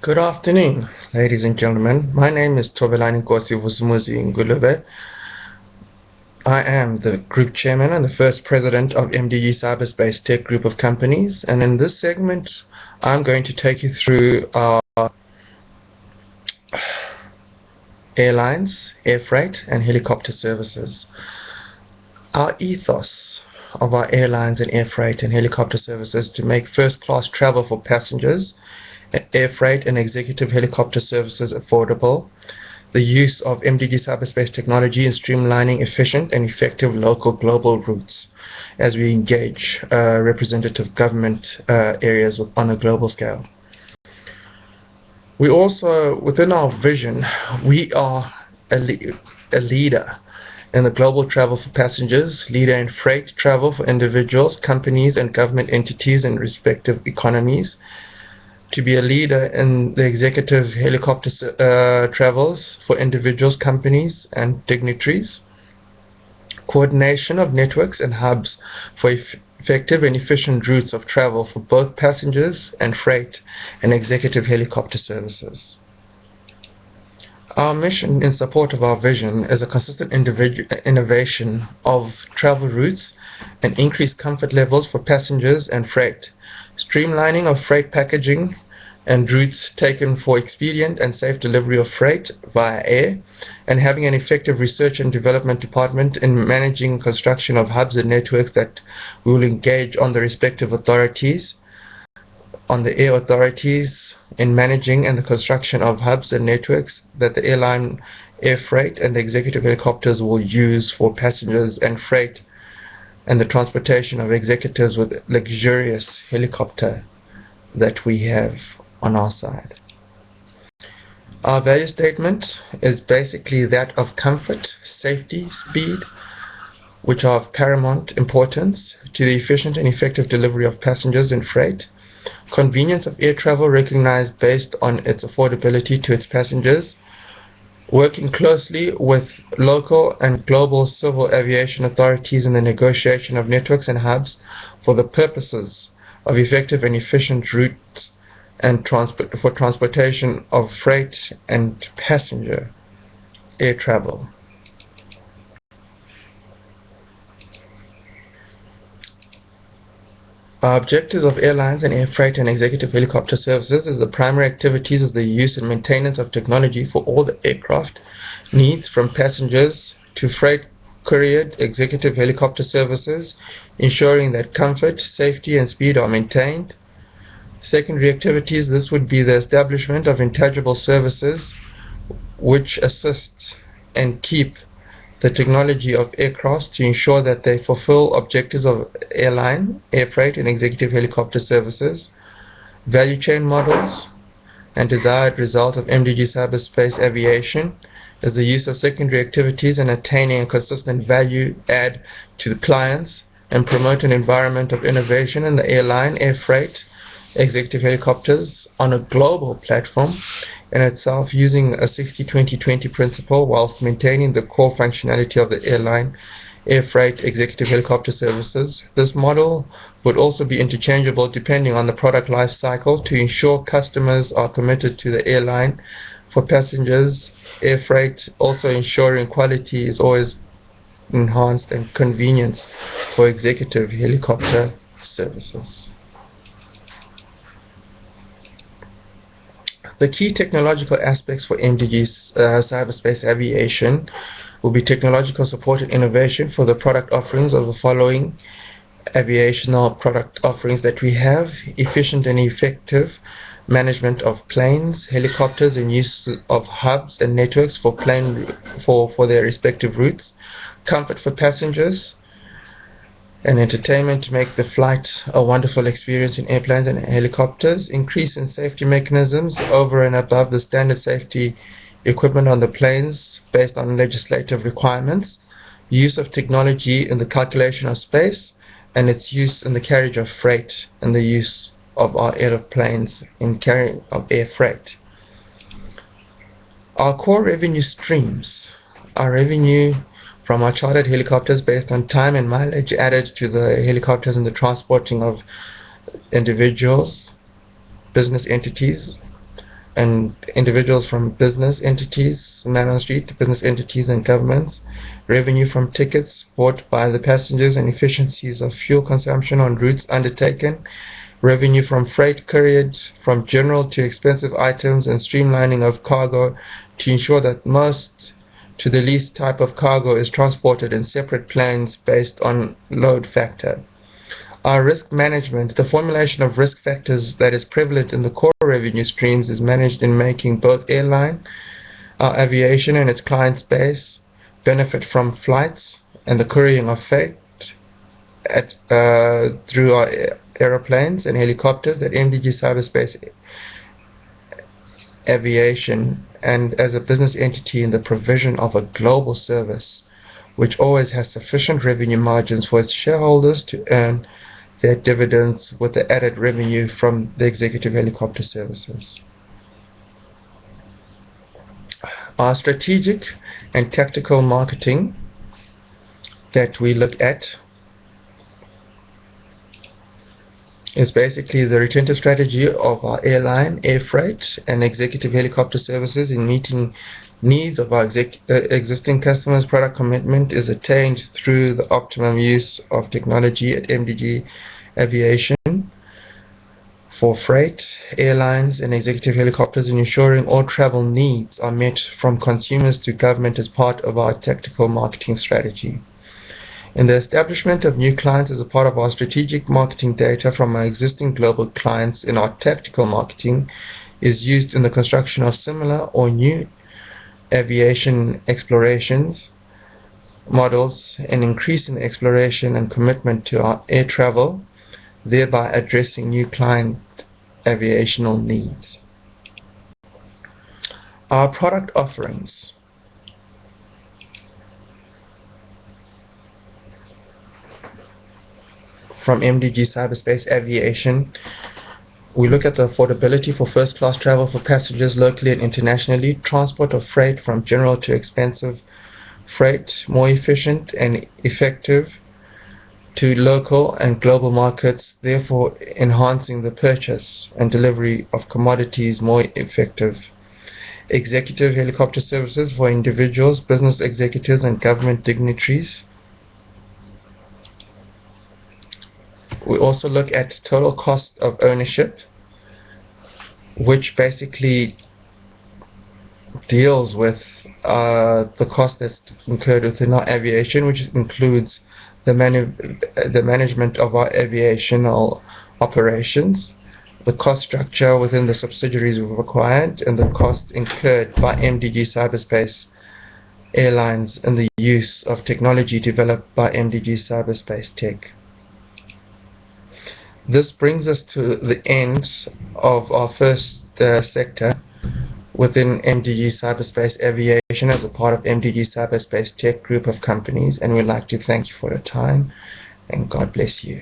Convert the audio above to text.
Good afternoon, ladies and gentlemen. My name is Tobelani Nkosi Vusumuzi Ngulube. I am the Group Chairman and the first President of MDG Cyberspace Tech Group of Companies, and in this segment I'm going to take you through our airlines, air freight and helicopter services. Our ethos of our airlines and air freight and helicopter services to make first-class travel for passengers, air freight and executive helicopter services affordable, the use of MDG cyberspace technology in streamlining efficient and effective local global routes as we engage representative government areas on a global scale. We also, within our vision, we are a leader in the global travel for passengers, leader in freight travel for individuals, companies and government entities in respective economies, to be a leader in the executive helicopter travels for individuals, companies and dignitaries, coordination of networks and hubs for effective and efficient routes of travel for both passengers and freight and executive helicopter services. Our mission in support of our vision is a consistent innovation of travel routes and increased comfort levels for passengers and freight, streamlining of freight packaging and routes taken for expedient and safe delivery of freight via air, and having an effective research and development department in managing construction of hubs and networks that we will engage on the respective authorities, on the air authorities in managing and the construction of hubs and networks that the airline, air freight and the executive helicopters will use for passengers and freight, and the transportation of executives with luxurious helicopter that we have on our side. Our value statement is basically that of comfort, safety, speed, which are of paramount importance to the efficient and effective delivery of passengers and freight, convenience of air travel recognized based on its affordability to its passengers, working closely with local and global civil aviation authorities in the negotiation of networks and hubs for the purposes of effective and efficient routes and for transportation of freight and passenger air travel. Our objectives of airlines and air freight and executive helicopter services is the primary activities is the use and maintenance of technology for all the aircraft needs from passengers to freight couriered executive helicopter services, ensuring that comfort, safety and speed are maintained. Secondary activities, this would be the establishment of intangible services which assist and keep the technology of aircraft to ensure that they fulfill objectives of airline, air freight and executive helicopter services, value chain models, and desired result of MDG Cyberspace Aviation is the use of secondary activities and attaining a consistent value add to the clients and promote an environment of innovation in the airline, air freight, executive helicopters on a global platform in itself using a 60-20-20 principle whilst maintaining the core functionality of the airline, air freight, executive helicopter services. This model would also be interchangeable depending on the product life cycle to ensure customers are committed to the airline for passengers, air freight, also ensuring quality is always enhanced and convenience for executive helicopter services. The key technological aspects for MDG's cyberspace aviation will be technological support and innovation for the product offerings of the following aviational product offerings that we have: efficient and effective management of planes, helicopters and use of hubs and networks for their respective routes, comfort for passengers, and entertainment to make the flight a wonderful experience in airplanes and helicopters, increase in safety mechanisms over and above the standard safety equipment on the planes based on legislative requirements, use of technology in the calculation of space, and its use in the carriage of freight and the use of our aeroplanes in carrying of air freight. Our core revenue streams are revenue from our chartered helicopters based on time and mileage added to the helicopters in the transporting of individuals, business entities, and individuals from business entities, man on the street, business entities and governments, revenue from tickets bought by the passengers and efficiencies of fuel consumption on routes undertaken, revenue from freight couriered from general to expensive items, and streamlining of cargo to ensure that most to the least type of cargo is transported in separate planes based on load factor. Our risk management, the formulation of risk factors that is prevalent in the core revenue streams, is managed in making both airline, aviation and its client base benefit from flights and the couriering of freight through our aeroplanes and helicopters at MDG Cyberspace Aviation, and as a business entity in the provision of a global service which always has sufficient revenue margins for its shareholders to earn their dividends with the added revenue from the executive helicopter services. Our strategic and tactical marketing that we look at is basically the retentive strategy of our airline, air freight, and executive helicopter services in meeting needs of our existing customers. Product commitment is attained through the optimum use of technology at MDG Aviation for freight, airlines, and executive helicopters, in ensuring all travel needs are met from consumers to government as part of our tactical marketing strategy. In the establishment of new clients as a part of our strategic marketing, data from our existing global clients in our tactical marketing is used in the construction of similar or new aviation explorations models and increasing the exploration and commitment to our air travel, thereby addressing new client aviational needs. Our product offerings. From MDG Cyberspace Aviation, we look at the affordability for first-class travel for passengers locally and internationally, transport of freight from general to expensive freight, more efficient and effective to local and global markets, therefore enhancing the purchase and delivery of commodities more effective. Executive helicopter services for individuals, business executives and government dignitaries. We also look at total cost of ownership, which basically deals with the cost that's incurred within our aviation, which includes the management of our aviational operations, the cost structure within the subsidiaries we've acquired, and the costs incurred by MDG Cyberspace Airlines and the use of technology developed by MDG Cyberspace Tech. This brings us to the end of our first sector within MDG Cyberspace Aviation as a part of MDG Cyberspace Tech group of companies, and we'd like to thank you for your time, and God bless you.